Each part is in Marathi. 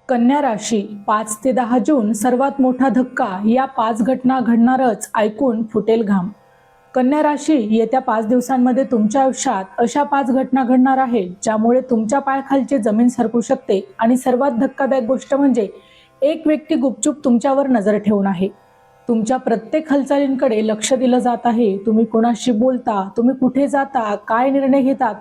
कन्या राशी 5 ते 10 जून सर्वात मोठा धक्का या 5 घटना घडणारच ऐकून फुटेल घाम. कन्या राशी येत्या 5 दिवसांमध्ये तुमच्या आयुष्यात अशा 5 घटना घडणार आहेत ज्यामुळे तुमच्या पायाखालची जमीन सरकू शकते आणि सर्वात धक्कादायक गोष्ट म्हणजे एक व्यक्ती गुपचूप तुमच्यावर नजर ठेवून आहे. तुमच्या प्रत्येक हालचालींकडे लक्ष दिलं जात आहे. तुम्ही कोणाशी बोलता, तुम्ही कुठे जाता, काय निर्णय घेतात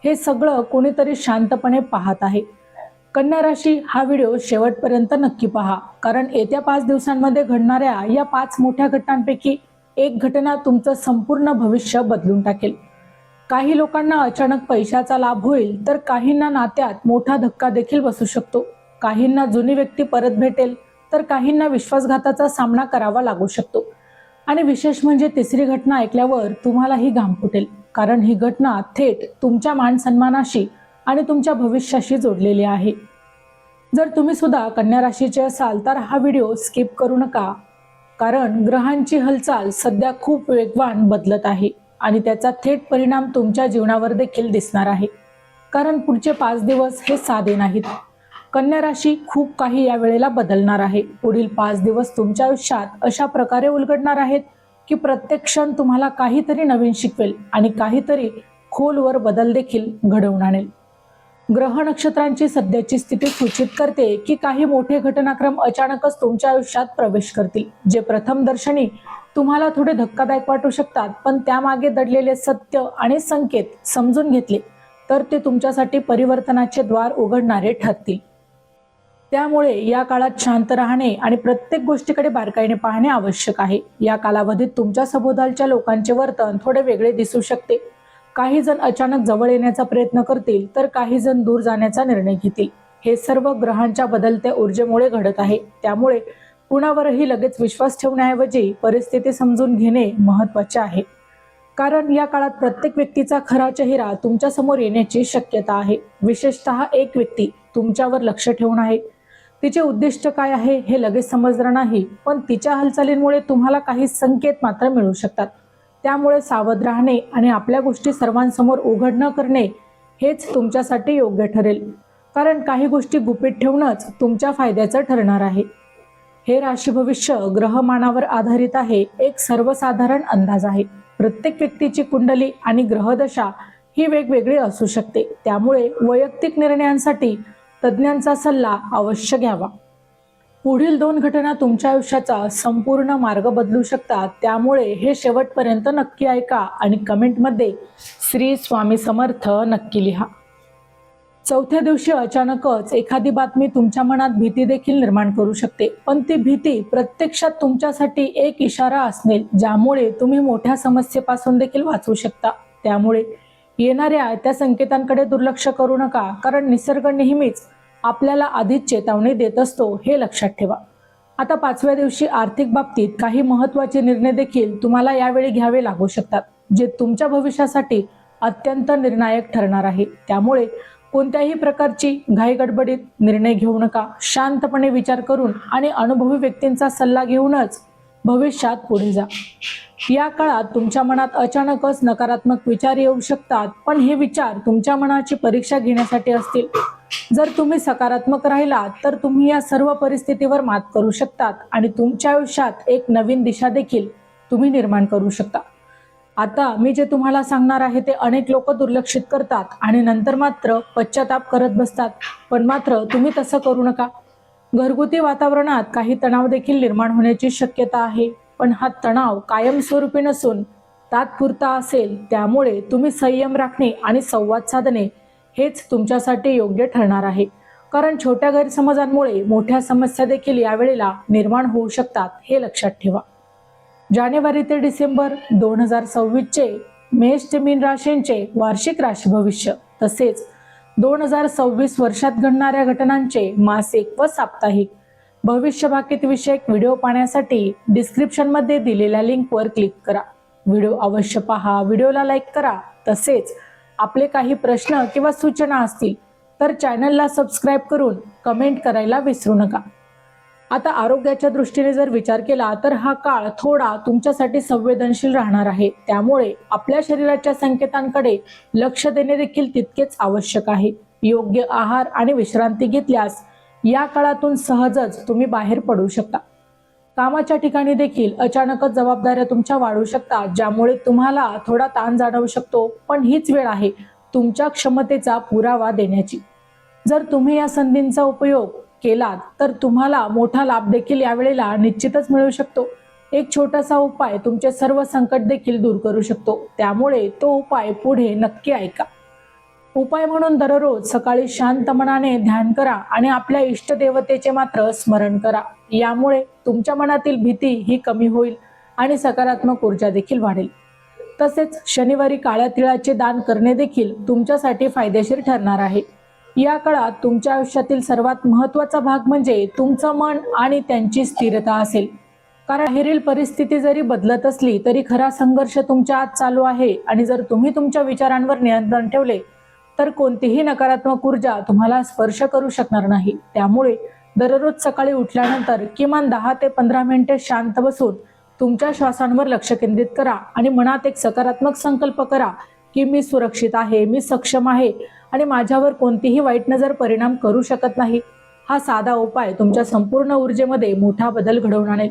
हे सगळं कोणीतरी शांतपणे पाहत आहे. कन्या राशी हा व्हिडिओ शेवटपर्यंत नक्की पहा, कारण येत्या 5 दिवसांमध्ये घडणाऱ्या या 5 मोठ्या घटनांपैकी एक घटना तुमचं संपूर्ण भविष्य बदलून टाकेल. काही लोकांना अचानक पैशाचा लाभ होईल, तर काहींना नात्यात मोठा धक्का देखील बसू शकतो. काहींना जुनी व्यक्ती परत भेटेल, तर काहींना विश्वासघाताचा सामना करावा लागू शकतो. आणि विशेष म्हणजे तिसरी घटना ऐकल्यावर तुम्हालाही घाम फुटेल, कारण ही घटना थेट तुमच्या मान सन्मानाशी आणि तुमच्या भविष्याशी जोडलेली आहे. जर तुम्ही सुद्धा कन्या राशीचे असाल तर हा व्हिडिओ स्किप करू नका, कारण ग्रहांची हालचाल सध्या खूप वेगवान बदलत आहे आणि त्याचा थेट परिणाम तुमच्या जीवनावर देखील दिसणार आहे. कारण पुढचे 5 दिवस हे साधे नाहीत. कन्या राशी खूप काही या वेळेला बदलणार आहे. पुढील 5 दिवस तुमच्या आयुष्यात अशा प्रकारे उलगडणार आहेत की प्रत्येक क्षण तुम्हाला काहीतरी नवीन शिकवेल आणि काहीतरी खोलवर बदल देखील घडवून आणेल. ग्रह नक्षत्रांची सध्याची स्थिती सूचित करते की काही मोठे घटनाक्रम अचानकच तुमच्या आयुष्यात प्रवेश करतील, जे प्रथम दर्शनी तुम्हाला थोडे धक्कादायक वाटू शकतात, पण त्यामागे दडलेले सत्य आणि संकेत समजून घेतले तर ते तुमच्यासाठी परिवर्तनाचे द्वार उघडणारे ठरतील. त्यामुळे या काळात शांत राहणे आणि प्रत्येक गोष्टीकडे बारकाईने पाहणे आवश्यक आहे. या कालावधीत तुमच्या सभोवतालच्या लोकांचे वर्तन थोडे वेगळे दिसू शकते. काही जण अचानक जवळ येण्याचा प्रयत्न करतील, तर काही जण दूर जाण्याचा निर्णय घेतील. हे सर्व ग्रहांच्या बदलत्या ऊर्जेमुळे घडत आहे. त्यामुळे कुणावरही लगेच विश्वास ठेवण्याऐवजी परिस्थिती समजून घेणे महत्त्वाचे आहे. कारण या काळात प्रत्येक व्यक्तीचा खरा चेहरा तुमच्या समोर येण्याची शक्यता आहे. विशेषतः एक व्यक्ती तुमच्यावर लक्ष ठेवून आहे. तिचे उद्दिष्ट काय आहे हे लगेच समजणार नाही, पण तिच्या हालचालींमुळे तुम्हाला काही संकेत मात्र मिळू शकतात. त्यामुळे सावध राहणे आणि आपल्या गोष्टी सर्वांसमोर उघड न करणे हेच तुमच्यासाठी योग्य ठरेल, कारण काही गोष्टी गुपित ठेवणंच तुमच्या फायद्याचं ठरणार आहे. हे राशी भविष्य ग्रहमानावर आधारित आहे, एक सर्वसाधारण अंदाज आहे. प्रत्येक व्यक्तीची कुंडली आणि ग्रहदशा ही वेगवेगळी असू शकते. त्यामुळे वैयक्तिक निर्णयांसाठी तज्ज्ञांचा सल्ला अवश्य घ्यावा. पुढील 2 घटना तुमच्या आयुष्याचा संपूर्ण मार्ग बदलू शकतात. त्यामुळे हे शेवटपर्यंत नक्की ऐका आणि कमेंटमध्ये श्री स्वामी समर्थ नक्की लिहा. चौथ्या दिवशी अचानकच एखादी बातमी तुमच्या मनात भीती देखील निर्माण करू शकते, पण ती भीती प्रत्यक्षात तुमच्यासाठी एक इशारा असेल, ज्यामुळे तुम्ही मोठ्या समस्येपासून देखील वाचू शकता. त्यामुळे येणाऱ्या त्या संकेतांकडे दुर्लक्ष करू नका, कारण निसर्ग नेहमीच आपल्याला आधीच चेतावणी देत असतो, हे लक्षात ठेवा. आता 5व्या दिवशी आर्थिक बाबतीत काही महत्त्वाचे निर्णय देखील तुम्हाला यावेळी घ्यावे लागू शकतात, जे तुमच्या भविष्यासाठी अत्यंत निर्णायक ठरणार आहे. त्यामुळे कोणत्याही प्रकारची घाईगडबडीत निर्णय घेऊ नका. शांतपणे विचार करून आणि अनुभवी व्यक्तींचा सल्ला घेऊनच भविष्यात पुढे जा. या काळात तुमच्या मनात अचानकच नकारात्मक विचार येऊ शकतात, पण हे विचार तुमच्या मनाची परीक्षा घेण्यासाठी असतील. जर तुम्ही सकारात्मक राहिलात तर तुम्ही या सर्व परिस्थितीवर मात करू शकतात आणि तुमच्या आयुष्यात एक नवीन दिशा देखील तुम्ही निर्माण करू शकता. आता मी जे तुम्हाला सांगणार आहे ते अनेक लोक दुर्लक्षित करतात आणि नंतर मात्र पश्चाताप करत बसतात, पण मात्र तुम्ही तसं करू नका. घरगुती वातावरणात काही तणाव देखील निर्माण होण्याची शक्यता आहे, पण हा तणाव कायमस्वरूपी नसून तात्पुरता असेल. त्यामुळे तुम्ही संयम राखणे आणि संवाद साधणे हेच तुमच्यासाठी योग्य ठरणार आहे, कारण छोट्या गैरसमजांमुळे मोठ्या समस्या देखील यावेळेला निर्माण होऊ शकतात, हे लक्षात ठेवा. जानेवारी ते डिसेंबर 2026 चे मेष ते मीन राशींचे वार्षिक राशी भविष्य, तसेच 2026 वर्षात घडणाऱ्या घटनांचे मासिक व साप्ताहिक भविष्यवाक्य विषयक व्हिडिओ पाहण्यासाठी डिस्क्रिप्शनमध्ये दिलेल्या लिंकवर क्लिक करा. व्हिडिओ अवश्य पहा, व्हिडिओला लाईक करा. तसेच आपले काही प्रश्न किंवा सूचना असतील तर चॅनलला सबस्क्राईब करून कमेंट करायला विसरू नका. आता आरोग्याच्या दृष्टीने जर विचार केला तर हा काळ थोडा तुमच्यासाठी संवेदनशील राहणार आहे. त्यामुळे आपल्या शरीराच्या संकेतांकडे लक्ष देणे देखील तितकेच आवश्यक आहे. योग्य आहार आणि विश्रांती घेतल्यास या काळातून सहजच तुम्ही बाहेर पडू शकता. कामाच्या ठिकाणी देखील अचानकच जबाबदाऱ्या तुमच्या वाढू शकतात, ज्यामुळे तुम्हाला थोडा ताण जाणवू शकतो. पण हीच वेळ आहे तुमच्या क्षमतेचा पुरावा देण्याची. जर तुम्ही या संधींचा उपयोग केलात तर तुम्हाला मोठा लाभ देखील यावेळेला निश्चितच मिळू शकतो. एक छोटासा उपाय तुमचे सर्व संकट देखील दूर करू शकतो, त्यामुळे तो उपाय पुढे नक्की ऐका. उपाय म्हणून दररोज सकाळी शांत मनाने ध्यान करा आणि आपल्या इष्टदेवतेचे मात्र स्मरण करा. यामुळे तुमच्या मनातील भीती ही कमी होईल आणि सकारात्मक ऊर्जा देखील वाढेल. तसेच शनिवारी काळ्या तिळाचे दान करणे देखील तुमच्यासाठी फायदेशीर ठरणार आहे. या काळात तुमच्या आयुष्यातील सर्वात महत्त्वाचा भाग म्हणजे तुमचं मन आणि त्यांची स्थिरता असेल. कारण बाहेरील परिस्थिती जरी बदलत असली तरी खरा संघर्ष तुमच्या आत चालू आहे आणि जर तुम्ही तुमच्या विचारांवर नियंत्रण ठेवले तर कोणतीही नकारात्मक ऊर्जा तुम्हाला स्पर्श करू शकणार नाही. त्यामुळे दररोज सकाळी उठल्यानंतर किमान 10 ते 15 मिनिटे शांत बसून तुमच्या श्वासांवर लक्ष केंद्रित करा आणि मनात एक सकारात्मक संकल्प करा की मी सुरक्षित आहे, मी सक्षम आहे आणि माझ्यावर कोणतीही वाईट नजर परिणाम करू शकत नाही. हा साधा उपाय तुमच्या संपूर्ण ऊर्जेमध्ये मोठा बदल घडवून आणेल.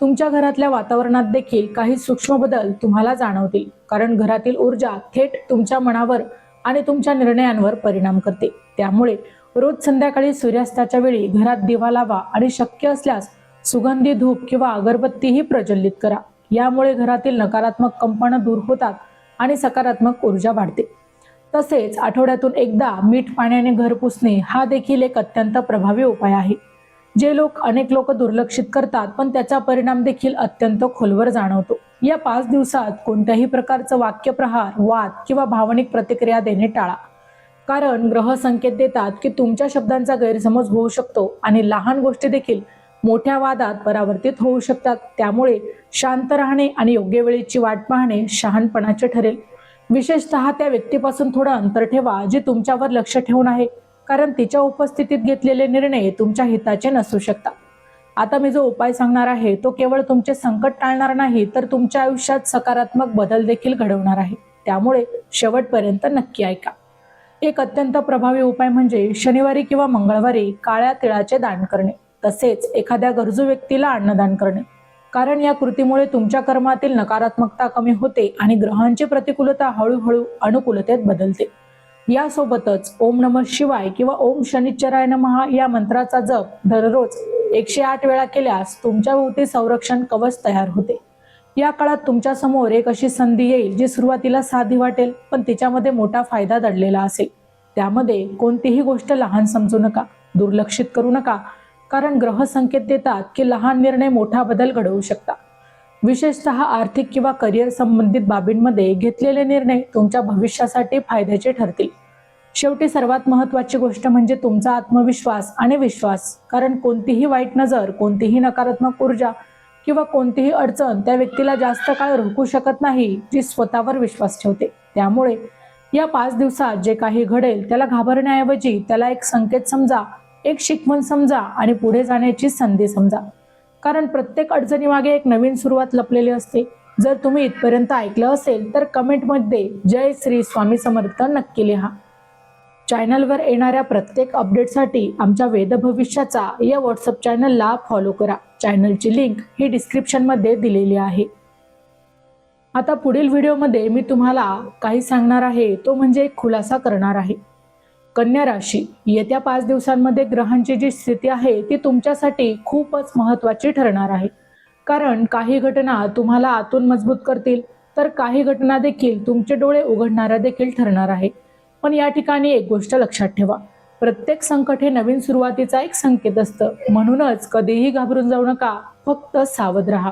तुमच्या घरातल्या वातावरणात देखील काही सूक्ष्म बदल तुम्हाला जाणवतील, कारण घरातील ऊर्जा थेट तुमच्या मनावर आणि तुमच्या निर्णयांवर परिणाम करते. त्यामुळे रोज संध्याकाळी सूर्यास्ताच्या वेळी घरात दिवा लावा आणि शक्य असल्यास सुगंधी धूप किंवा अगरबत्तीही प्रज्वलित करा. यामुळे घरातील नकारात्मक कंपनं दूर होतात आणि सकारात्मक ऊर्जा वाढते. तसेच आठवड्यातून एकदा मीठ पाण्याने घर पुसणे हा देखील एक अत्यंत प्रभावी उपाय आहे. अनेक लोक दुर्लक्षित करतात, पण त्याचा परिणाम देखील अत्यंत खोलवर जाणवतो. या 5 दिवसात कोणत्याही प्रकारचं वाक्यप्रहार, वाद किंवा भावनिक प्रतिक्रिया देणे टाळा, कारण ग्रह संकेत देतात की तुमच्या शब्दांचा गैरसमज होऊ शकतो आणि लहान गोष्टी देखील मोठ्या वादात परावर्तित होऊ शकतात. त्यामुळे शांत राहणे आणि योग्य वेळेची वाट पाहणे शहाणपणाचे ठरेल. विशेषतः त्या व्यक्तीपासून थोडं अंतर ठेवा जी तुमच्यावर लक्ष ठेवून आहे, कारण तिच्या उपस्थितीत घेतलेले निर्णय तुमच्या हिताचे नसू शकतात. आता मी जो उपाय सांगणार आहे तो केवळ तुमचे संकट टाळणार नाही, तर तुमच्या आयुष्यात सकारात्मक बदल देखील घडवणार आहे. त्यामुळे शेवटपर्यंत नक्की ऐका. एक अत्यंत प्रभावी उपाय म्हणजे शनिवारी किंवा मंगळवारी काळ्या तिळाचे दान करणे, तसेच एखाद्या गरजू व्यक्तीला अन्नदान करणे. कारण या कृतीमुळे तुमच्या कर्मातील नकारात्मकता कमी होते आणि ग्रहांची प्रतिकूलता हळूहळू अनुकूलतेत बदलते. यासोबतच ओम नमः शिवाय किंवा ओम शनिश्चराय नमः या मंत्राचा जप दररोज 108 वेळा केल्यास तुमच्या भोवती संरक्षण कवच तयार होते. या काळात तुमच्या समोर एक अशी संधी येईल जी सुरुवातीला साधी वाटेल, पण तिच्यामध्ये मोठा फायदा दडलेला असेल. त्यामध्ये कोणतीही गोष्ट लहान समजू नका, दुर्लक्षित करू नका, कारण ग्रह संकेत देतात की लहान निर्णय मोठा बदल घडवू शकतात. विशेषतः आर्थिक किंवा करिअर संबंधित बाबींमध्ये घेतलेले निर्णय तुमच्या भविष्यासाठी फायद्याचे ठरतील. शेवटी सर्वात महत्त्वाची गोष्ट म्हणजे तुमचा आत्मविश्वास आणि विश्वास, कारण कोणतीही वाईट नजर, कोणतीही नकारात्मक ऊर्जा किंवा कोणतीही अडचण त्या व्यक्तीला जास्त काळ रोखू शकत नाही जी स्वतःवर विश्वास ठेवते. त्यामुळे या 5 दिवसात जे काही घडेल त्याला घाबरण्याऐवजी त्याला एक संकेत समजा, एक शिकवण समजा आणि पुढे जाण्याची संधी समजा, कारण प्रत्येक अडचणीमागे एक नवीन सुरुवात लपलेली असते. जर तुम्ही इथपर्यंत ऐकलं असेल तर कमेंटमध्ये जय श्री स्वामी समर्थ नक्की लिहा. चॅनलवर येणाऱ्या प्रत्येक अपडेटसाठी आमच्या वेद भविष्याचा या व्हॉट्सअप चॅनलला फॉलो करा. चॅनलची लिंक ही डिस्क्रिप्शनमध्ये दिलेली आहे. आता पुढील व्हिडिओमध्ये मी तुम्हाला काही सांगणार आहे, तो म्हणजे एक खुलासा करणार आहे. कन्या राशी, येत्या 5 दिवसांमध्ये ग्रहांची जी स्थिती आहे ती तुमच्यासाठी खूपच महत्त्वाची ठरणार आहे. कारण काही घटना तुम्हाला आतून मजबूत करतील, तर काही घटना देखील तुमचे डोळे उघडणाऱ्या देखील ठरणार आहे. पण या ठिकाणी एक गोष्ट लक्षात ठेवा, प्रत्येक संकट हे नवीन सुरुवातीचा एक संकेत असतं. म्हणूनच कधीही घाबरून जाऊ नका, फक्त सावध राहा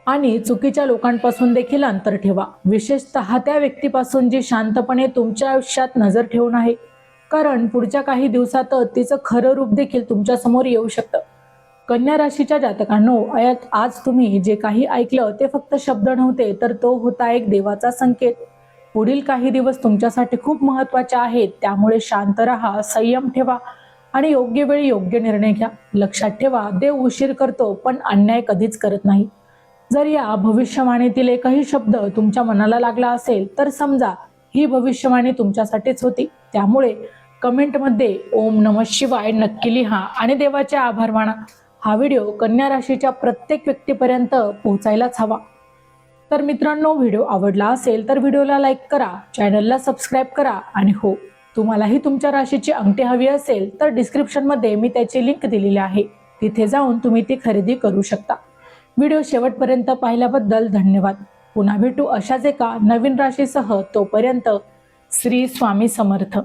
आणि चुकीच्या लोकांपासून देखील अंतर ठेवा. विशेषतः त्या व्यक्तीपासून जी शांतपणे तुमच्या आयुष्यात नजर ठेवून आहे, कारण पुढच्या काही दिवसातच तिचं खरं रूप देखील तुमच्या समोर येऊ शकतं. कन्या राशीच्या जातकांनो, आज तुम्ही जे काही ऐकलं ते फक्त शब्द नव्हते, तर तो होता एक देवाचा संकेत. पुढील काही दिवस तुमच्यासाठी खूप महत्त्वाचे आहेत, त्यामुळे शांत राहा, संयम ठेवा आणि योग्य वेळी योग्य निर्णय घ्या. लक्षात ठेवा, देव उशीर करतो पण अन्याय कधीच करत नाही. जर या भविष्यवाणीतील एकही शब्द तुमच्या मनाला लागला असेल तर समजा ही भविष्यवाणी तुमच्यासाठीच होती. त्यामुळे कमेंटमध्ये ओम नमः शिवाय नक्की लिहा आणि देवाचे आभार माना. हा व्हिडिओ कन्या राशीच्या प्रत्येक व्यक्तीपर्यंत पोहोचायलाच हवा. तर मित्रांनो, व्हिडिओ आवडला असेल तर व्हिडिओला लाईक करा, चॅनलला सबस्क्राईब करा आणि हो, तुम्हालाही तुमच्या राशीची अंगठी हवी असेल तर डिस्क्रिप्शनमध्ये मी त्याची लिंक दिलेली आहे, तिथे जाऊन तुम्ही ती खरेदी करू शकता. व्हिडिओ शेवटपर्यंत पाहिल्याबद्दल धन्यवाद. पुन्हा भेटू अशाच एका नवीन राशीसह. तोपर्यंत श्री स्वामी समर्थ.